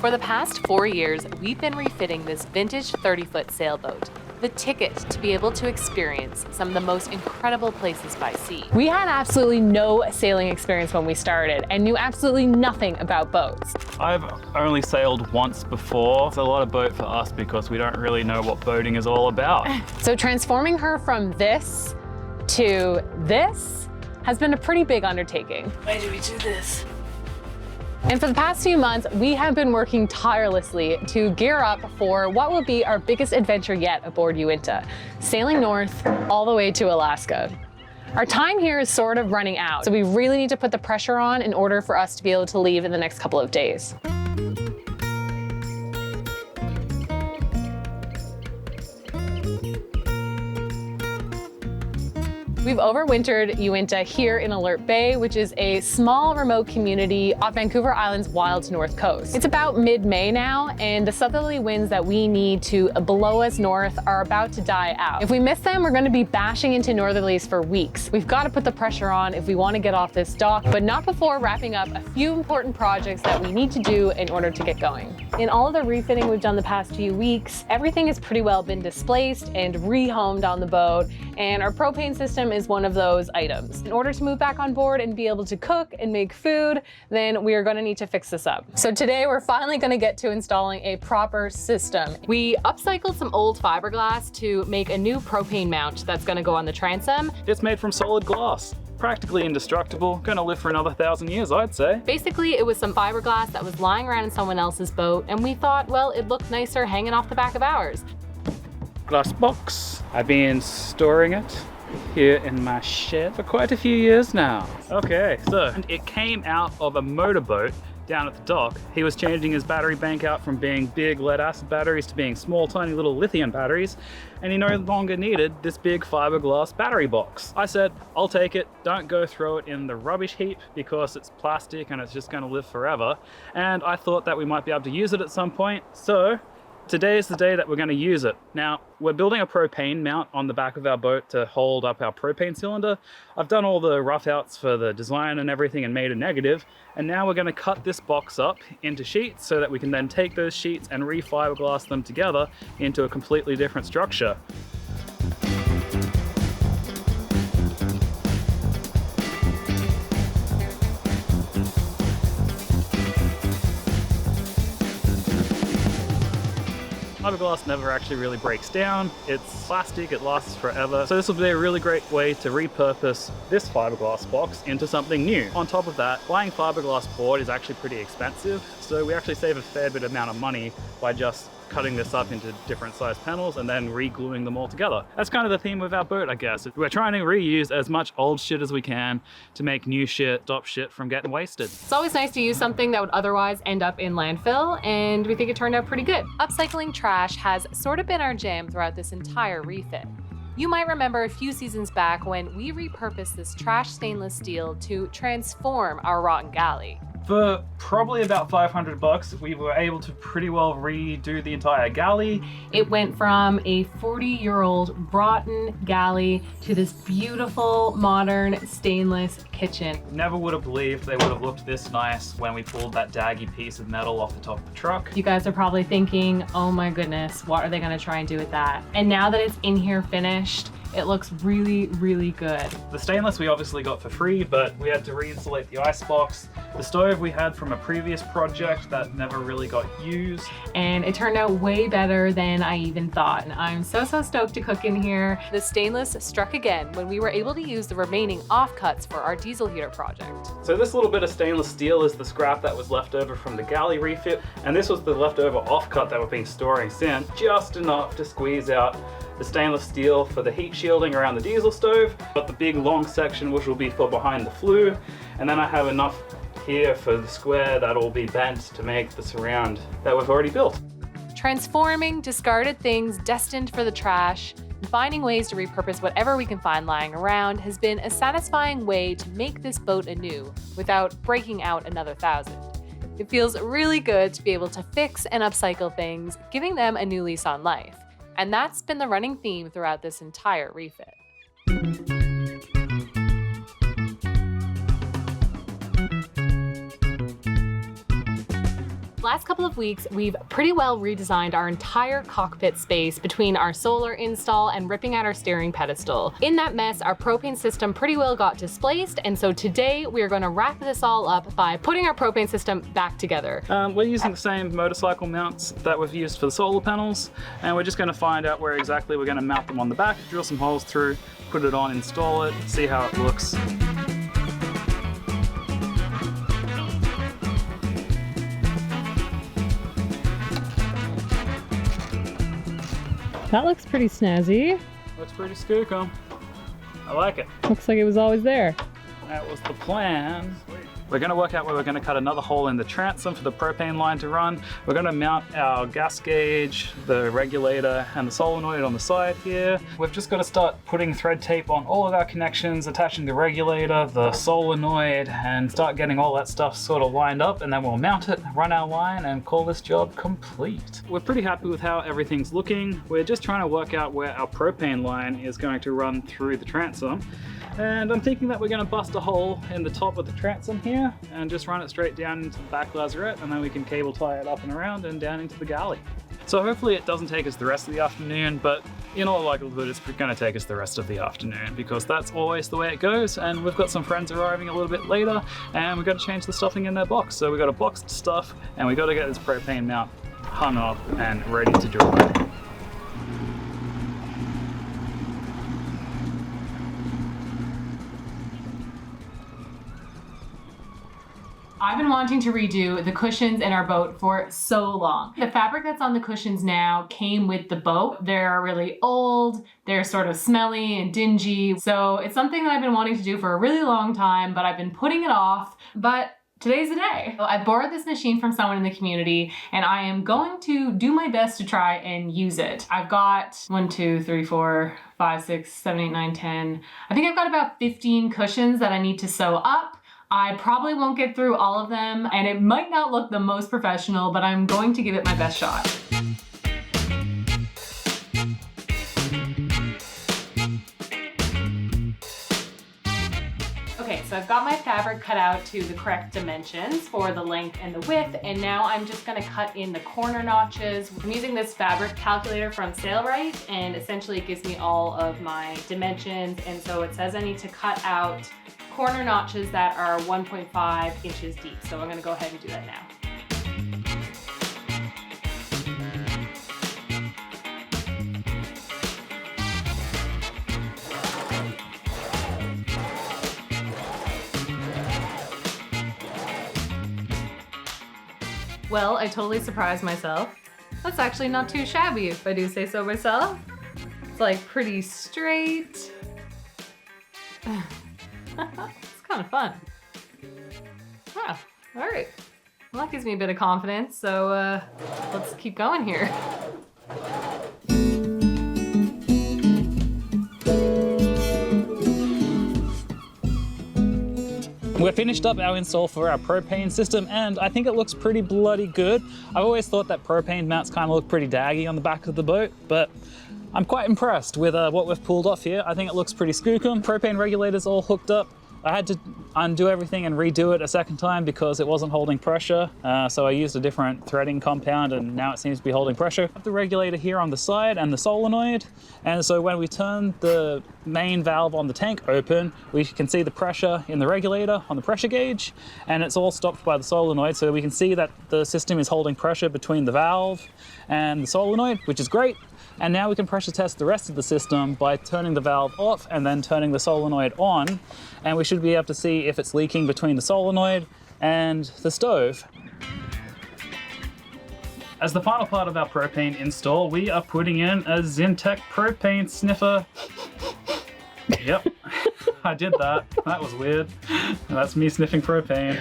For the past 4 years, we've been refitting this vintage 30-foot sailboat, the ticket to be able to experience some of the most incredible places by sea. We had absolutely no sailing experience when we started and knew absolutely nothing about boats. I've only sailed once before. It's a lot of boat for us because we don't really know what boating is all about. So transforming her from this to this has been a pretty big undertaking. Why do we do this? And for the past few months, we have been working tirelessly to gear up for what will be our biggest adventure yet aboard Uintah, sailing north all the way to Alaska. Our time here is sort of running out, so we really need to put the pressure on in order for us to be able to leave in the next couple of days. We've overwintered Uintah here in Alert Bay, which is a small remote community off Vancouver Island's wild north coast. It's about mid-May now, and the southerly winds that we need to blow us north are about to die out. If we miss them, we're going to be bashing into northerlies for weeks. We've got to put the pressure on if we want to get off this dock, but not before wrapping up a few important projects that we need to do in order to get going. In all of the refitting we've done the past few weeks, everything has pretty well been displaced and rehomed on the boat, and our propane system is one of those items. In order to move back on board and be able to cook and make food, then we are going to need to fix this up. So today we're finally going to get to installing a proper system. We upcycled some old fiberglass to make a new propane mount that's going to go on the transom. It's made from solid glass. Practically indestructible, gonna live for another 1,000 years, I'd say. Basically, it was some fiberglass that was lying around in someone else's boat, and we thought, well, it looked nicer hanging off the back of ours. Glass box. I've been storing it here in my shed for quite a few years now. Okay, so it came out of a motorboat down at the dock. He was changing his battery bank out from being big lead acid batteries to being small, tiny little lithium batteries, and he no longer needed this big fiberglass battery box. I said, I'll take it, don't go throw it in the rubbish heap because it's plastic and it's just gonna live forever. And I thought that we might be able to use it at some point, so today is the day that we're going to use it. Now, we're building a propane mount on the back of our boat to hold up our propane cylinder. I've done all the rough outs for the design and everything and made a negative. And now we're going to cut this box up into sheets so that we can then take those sheets and re-fiberglass them together into a completely different structure. Fiberglass never actually really breaks down. It's plastic, it lasts forever. So this will be a really great way to repurpose this fiberglass box into something new. On top of that, buying fiberglass board is actually pretty expensive. So we actually save a fair bit amount of money by just cutting this up into different size panels and then re-gluing them all together. That's kind of the theme of our boat, I guess. We're trying to reuse as much old shit as we can to make new shit, stop shit from getting wasted. It's always nice to use something that would otherwise end up in landfill, and we think it turned out pretty good. Upcycling trash has sort of been our jam throughout this entire refit. You might remember a few seasons back when we repurposed this trash stainless steel to transform our rotten galley. For probably about $500, we were able to pretty well redo the entire galley. It went from a 40-year-old rotten galley to this beautiful, modern, stainless kitchen. Never would have believed they would have looked this nice when we pulled that daggy piece of metal off the top of the truck. You guys are probably thinking, oh my goodness, what are they gonna try and do with that? And now that it's in here finished, it looks really, really good. The stainless we obviously got for free, but we had to re-insulate the icebox. The stove we had from a previous project that never really got used. And it turned out way better than I even thought. And I'm so stoked to cook in here. The stainless struck again when we were able to use the remaining offcuts for our diesel heater project. So this little bit of stainless steel is the scrap that was left over from the galley refit. And this was the leftover offcut that we've been storing since, just enough to squeeze out the stainless steel for the heat shielding around the diesel stove, but the big long section which will be for behind the flue, and then I have enough here for the square that'll be bent to make the surround that we've already built. Transforming discarded things destined for the trash and finding ways to repurpose whatever we can find lying around has been a satisfying way to make this boat anew without breaking out another 1,000. It feels really good to be able to fix and upcycle things, giving them a new lease on life. And that's been the running theme throughout this entire refit. last couple of weeks, we've pretty well redesigned our entire cockpit space between our solar install and ripping out our steering pedestal. In that mess, our propane system pretty well got displaced, and so today we're going to wrap this all up by putting our propane system back together. We're using the same motorcycle mounts that we've used for the solar panels, and we're just going to find out where exactly we're going to mount them on the back, drill some holes through, put it on, install it, see how it looks. That looks pretty snazzy. Looks pretty skookum. I like it. Looks like it was always there. That was the plan. We're going to work out where we're going to cut another hole in the transom for the propane line to run. We're going to mount our gas gauge, the regulator, and the solenoid on the side here. We've just got to start putting thread tape on all of our connections, attaching the regulator, the solenoid, and start getting all that stuff sort of lined up, and then we'll mount it, run our line, and call this job complete. We're pretty happy with how everything's looking. We're just trying to work out where our propane line is going to run through the transom. And I'm thinking that we're going to bust a hole in the top of the transom here and just run it straight down into the back lazarette, and then we can cable tie it up and around and down into the galley. So hopefully it doesn't take us the rest of the afternoon, but in all likelihood it's going to take us the rest of the afternoon because that's always the way it goes. And we've got some friends arriving a little bit later and we've got to change the stuffing in their box. So we've got to box stuff and we've got to get this propane mount hung up and ready to dry. I've been wanting to redo the cushions in our boat for so long. The fabric that's on the cushions now came with the boat. They're really old, they're sort of smelly and dingy. So it's something that I've been wanting to do for a really long time, but I've been putting it off. But today's the day. So I borrowed this machine from someone in the community and I am going to do my best to try and use it. I've got 1, 2, 3, 4, 5, 6, 7, 8, 9, 10. I think I've got about 15 cushions that I need to sew up. I probably won't get through all of them and it might not look the most professional, but I'm going to give it my best shot. Okay, so I've got my fabric cut out to the correct dimensions for the length and the width, and now I'm just gonna cut in the corner notches. I'm using this fabric calculator from Sailboat, and essentially it gives me all of my dimensions, and so it says I need to cut out corner notches that are 1.5 inches deep. So I'm gonna go ahead and do that now. Well, I totally surprised myself. That's actually not too shabby if I do say so myself. It's like pretty straight. It's kind of fun. Wow, all right. Well, that gives me a bit of confidence, so let's keep going here. We're finished up our install for our propane system and I think it looks pretty bloody good. I've always thought that propane mounts kind of look pretty daggy on the back of the boat, but I'm quite impressed with what we've pulled off here. I think it looks pretty skookum. Propane regulator's all hooked up. I had to undo everything and redo it a second time because it wasn't holding pressure. So I used a different threading compound and now it seems to be holding pressure. I have the regulator here on the side and the solenoid. And so when we turn the main valve on the tank open, we can see the pressure in the regulator on the pressure gauge, and it's all stopped by the solenoid. So we can see that the system is holding pressure between the valve and the solenoid, which is great. And now we can pressure test the rest of the system by turning the valve off and then turning the solenoid on. And we should be able to see if it's leaking between the solenoid and the stove. As the final part of our propane install, we are putting in a Zintek propane sniffer. Yep, I did that. That was weird. That's me sniffing propane.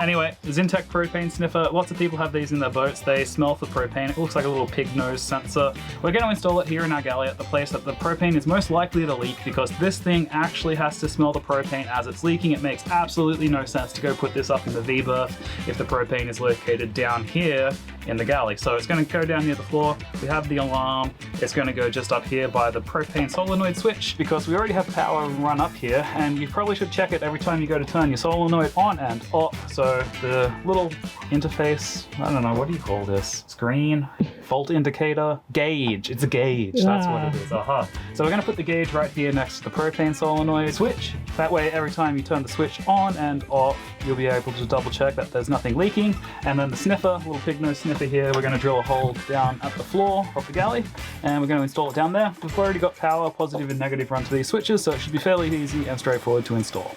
Anyway, Zintek propane sniffer. Lots of people have these in their boats. They smell for propane. It looks like a little pig nose sensor. We're going to install it here in our galley at the place that the propane is most likely to leak because this thing actually has to smell the propane as it's leaking. It makes absolutely no sense to go put this up in the V-berth if the propane is located down here in the galley. So it's going to go down near the floor. We have the alarm. It's going to go just up here by the propane solenoid switch because we already have power run up here, and you probably should check it every time you go to turn your solenoid on and off. So the little interface, I don't know, what do you call this? Screen? Fault indicator? Gauge. It's a gauge. That's what it is. Aha. So we're going to put the gauge right here next to the propane solenoid switch. That way, every time you turn the switch on and off, you'll be able to double check that there's nothing leaking. And then the sniffer, little pig nose sniffer here, we're going to drill a hole down at the floor of the galley, and we're going to install it down there. We've already got power, positive and negative run to these switches, so it should be fairly easy and straightforward to install.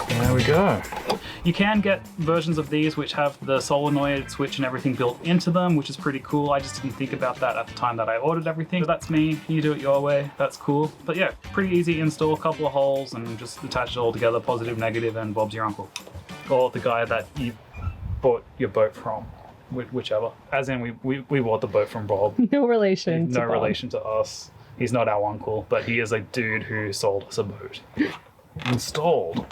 There we go. You can get versions of these which have the solenoid switch and everything built into them, which is pretty cool. I just didn't think about that at the time that I ordered everything. So that's me. You do it your way. That's cool. But yeah, pretty easy install. A couple of holes and just attach it all together, positive, negative, and Bob's your uncle. Or the guy that you bought your boat from. Whichever. As in, we bought the boat from Bob. No relation to No Bob. relation to us. He's not our uncle, but he is a dude who sold us a boat. Installed.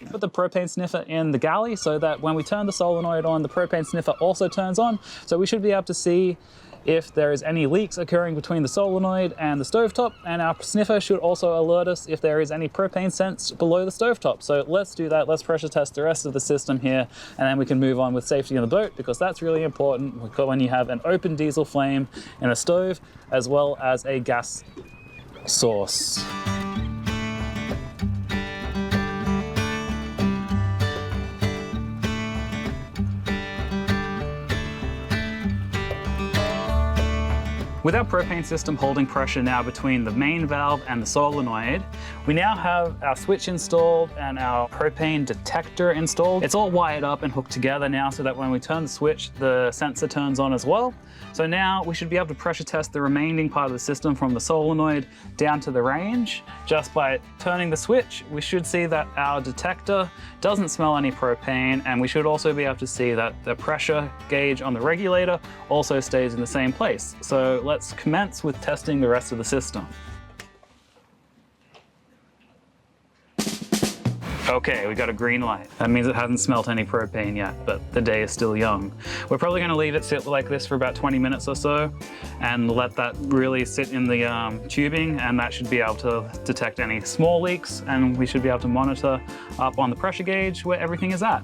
Put the propane sniffer in the galley so that when we turn the solenoid on, the propane sniffer also turns on. So we should be able to see if there is any leaks occurring between the solenoid and the stovetop, and our sniffer should also alert us if there is any propane sensed below the stovetop. So let's do that. Let's pressure test the rest of the system here, and then we can move on with safety in the boat, because that's really important when you have an open diesel flame in a stove as well as a gas source. With our propane system holding pressure now between the main valve and the solenoid, we now have our switch installed and our propane detector installed. It's all wired up and hooked together now so that when we turn the switch, the sensor turns on as well. So now we should be able to pressure test the remaining part of the system from the solenoid down to the range. Just by turning the switch, we should see that our detector doesn't smell any propane, and we should also be able to see that the pressure gauge on the regulator also stays in the same place. So let's commence with testing the rest of the system. Okay, we got a green light. That means it hasn't smelt any propane yet, but the day is still young. We're probably gonna leave it sit like this for about 20 minutes or so and let that really sit in the tubing, and that should be able to detect any small leaks, and we should be able to monitor up on the pressure gauge where everything is at.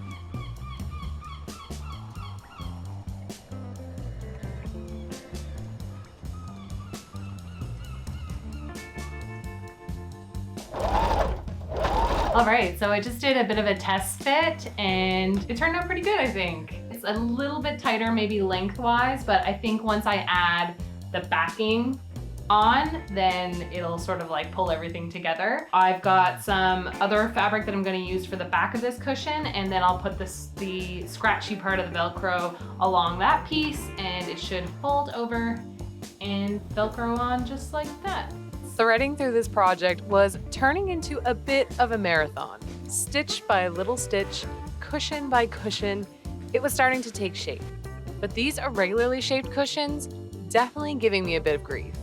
All right, so I just did a bit of a test fit and it turned out pretty good, I think. It's a little bit tighter, maybe lengthwise, but I think once I add the backing on, then it'll sort of like pull everything together. I've got some other fabric that I'm gonna use for the back of this cushion, and then I'll put the scratchy part of the Velcro along that piece, and it should fold over and Velcro on just like that. Threading through this project was turning into a bit of a marathon. Stitch by little stitch, cushion by cushion, it was starting to take shape. But these irregularly shaped cushions definitely giving me a bit of grief.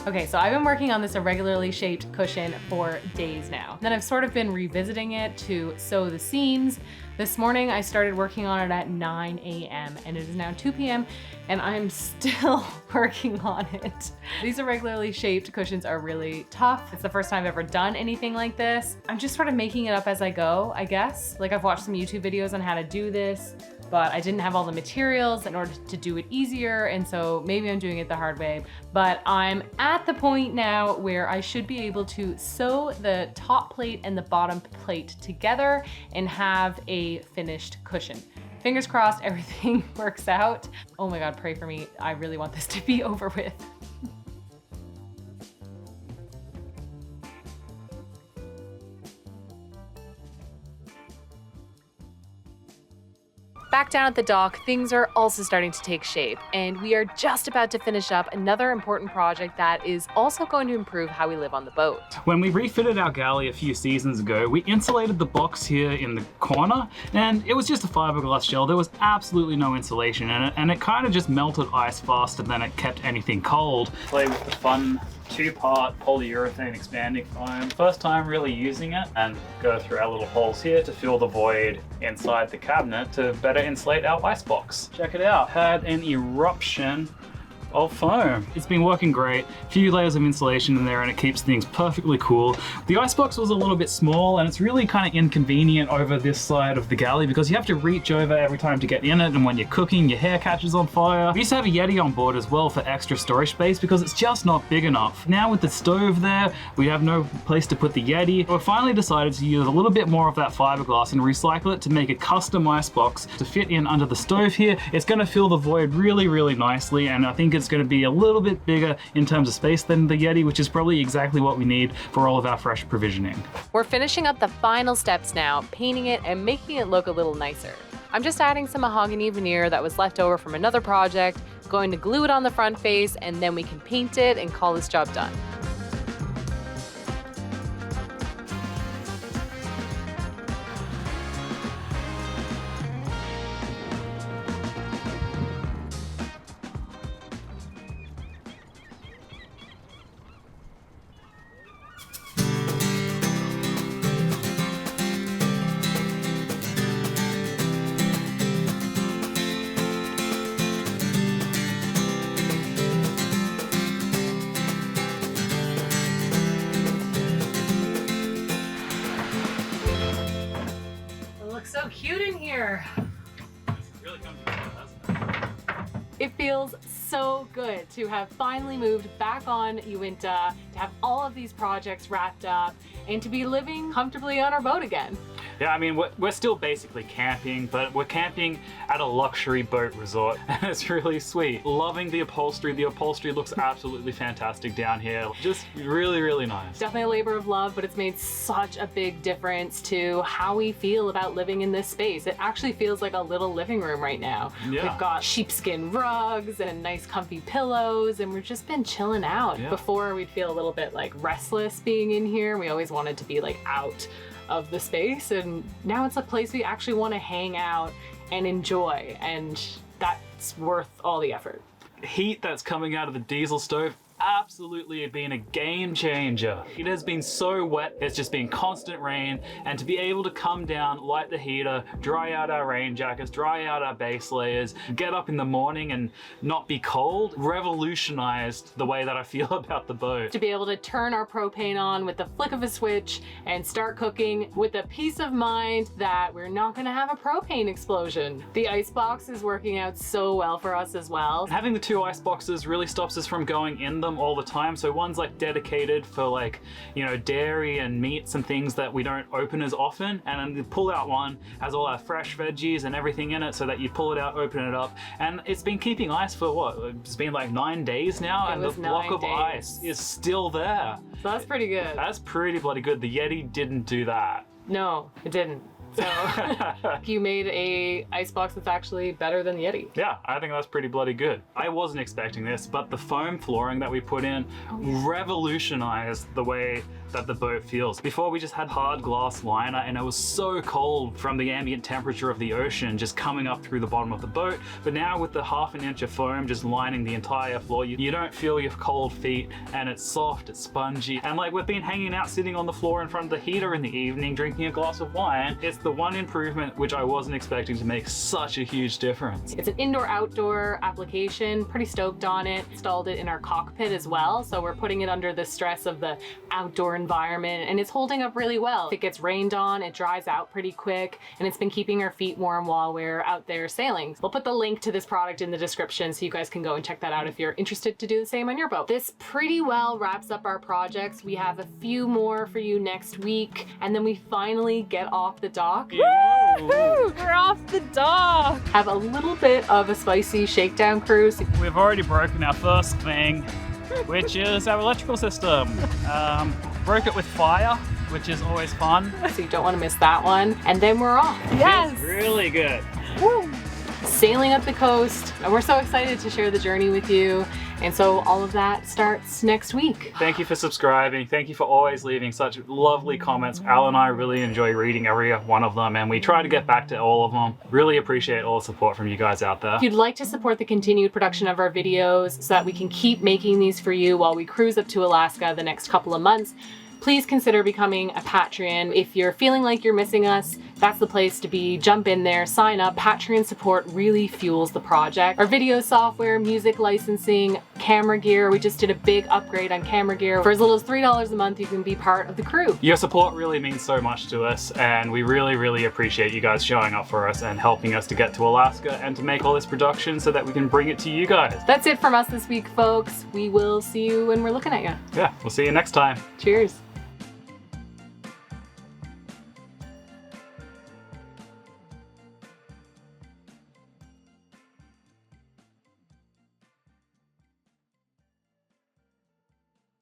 Okay, so I've been working on this irregularly shaped cushion for days now. Then I've sort of been revisiting it to sew the seams. This morning I started working on it at 9 a.m. and it is now 2 p.m. and I'm still working on it. These irregularly shaped cushions are really tough. It's the first time I've ever done anything like this. I'm just sort of making it up as I go, I guess. Like, I've watched some YouTube videos on how to do this, but I didn't have all the materials in order to do it easier, and so maybe I'm doing it the hard way. But I'm at the point now where I should be able to sew the top plate and the bottom plate together and have a finished cushion. Fingers crossed everything works out. Oh my God, pray for me. I really want this to be over with. Back down at the dock, things are also starting to take shape, and we are just about to finish up another important project that is also going to improve how we live on the boat. When we refitted our galley a few seasons ago, we insulated the box here in the corner, and it was just a fiberglass shell. There was absolutely no insulation in it, and it kind of just melted ice faster than it kept anything cold. Play with the fun 2-part polyurethane expanding foam. First time really using it, and go through our little holes here to fill the void inside the cabinet to better insulate our icebox. Check it out, had an eruption of foam. It's been working great. A few layers of insulation in there and it keeps things perfectly cool. The icebox was a little bit small and it's really kind of inconvenient over this side of the galley because you have to reach over every time to get in it, and when you're cooking your hair catches on fire. We used to have a Yeti on board as well for extra storage space because it's just not big enough. Now with the stove there, we have no place to put the Yeti. We finally decided to use a little bit more of that fiberglass and recycle it to make a custom icebox to fit in under the stove here. It's going to fill the void really, really nicely, and I think it's going to be a little bit bigger in terms of space than the Yeti, which is probably exactly what we need for all of our fresh provisioning. We're finishing up the final steps now, painting it and making it look a little nicer. I'm just adding some mahogany veneer that was left over from another project, going to glue it on the front face, and then we can paint it and call this job done. So cute in here. Really comes together, doesn't it? It feels so good to have finally moved back on Uintah, to have all of these projects wrapped up, and to be living comfortably on our boat again. Yeah, I mean, we're still basically camping, but we're camping at a luxury boat resort, and it's really sweet. Loving the upholstery. The upholstery looks absolutely fantastic down here. Just really, really nice. Definitely a labor of love, but it's made such a big difference to how we feel about living in this space. It actually feels like a little living room right now. Yeah. We've got sheepskin rugs and nice comfy pillows, and we've just been chilling out. Yeah. Before, we'd feel a little bit like restless being in here. We always wanted to be like out of the space, and now it's a place we actually want to hang out and enjoy, and that's worth all the effort. Heat that's coming out of the diesel stove absolutely been a game changer. It has been so wet, it's just been constant rain, and to be able to come down, light the heater, dry out our rain jackets, dry out our base layers, get up in the morning and not be cold, revolutionized the way that I feel about the boat. To be able to turn our propane on with the flick of a switch and start cooking with the peace of mind that we're not gonna have a propane explosion. The icebox is working out so well for us as well. Having the 2 ice boxes really stops us from going in them all the time. So one's like dedicated for like, you know, dairy and meats and things that we don't open as often. And then the pull out one has all our fresh veggies and everything in it so that you pull it out, open it up. And it's been keeping ice for what? It's been like 9 days now, and the block of ice is still there. So that's pretty good. That's pretty bloody good. The Yeti didn't do that. No, it didn't. So you made a icebox that's actually better than the Yeti. Yeah, I think that's pretty bloody good. I wasn't expecting this, but the foam flooring that we put in revolutionized the way that the boat feels. Before, we just had hard glass liner, and it was so cold from the ambient temperature of the ocean just coming up through the bottom of the boat. But now with the 1/2 inch of foam just lining the entire floor, you don't feel your cold feet, and it's soft, it's spongy. And like, we've been hanging out sitting on the floor in front of the heater in the evening drinking a glass of wine. It's the one improvement which I wasn't expecting to make such a huge difference. It's an indoor-outdoor application, pretty stoked on it. Installed it in our cockpit as well, so we're putting it under the stress of the outdoor environment, and it's holding up really well. If it gets rained on, it dries out pretty quick, and it's been keeping our feet warm while we're out there sailing. We'll put the link to this product in the description so you guys can go and check that out if you're interested to do the same on your boat. This pretty well wraps up our projects. We have a few more for you next week, and then we finally get off the dock. Woo! We're off the dock! Have a little bit of a spicy shakedown cruise. We've already broken our first thing, which is our electrical system. Broke it with fire, which is always fun. So you don't want to miss that one. And then we're off. Yes! Really good. Woo! Sailing up the coast, and we're so excited to share the journey with you And so all of that starts next week. Thank you for subscribing. Thank you for always leaving such lovely comments. Al and I really enjoy reading every one of them, and we try to get back to all of them. Really appreciate all the support from you guys out there. If you'd like to support the continued production of our videos so that we can keep making these for you while we cruise up to Alaska the next couple of months, please consider becoming a Patreon. If you're feeling like you're missing us, that's the place to be. Jump in there, sign up. Patreon support really fuels the project. Our video software, music licensing, camera gear. We just did a big upgrade on camera gear. For as little as $3 a month, you can be part of the crew. Your support really means so much to us, and we really appreciate you guys showing up for us and helping us to get to Alaska and to make all this production so that we can bring it to you guys. That's it from us this week, folks. We will see you when we're looking at you. Yeah, we'll see you next time. Cheers.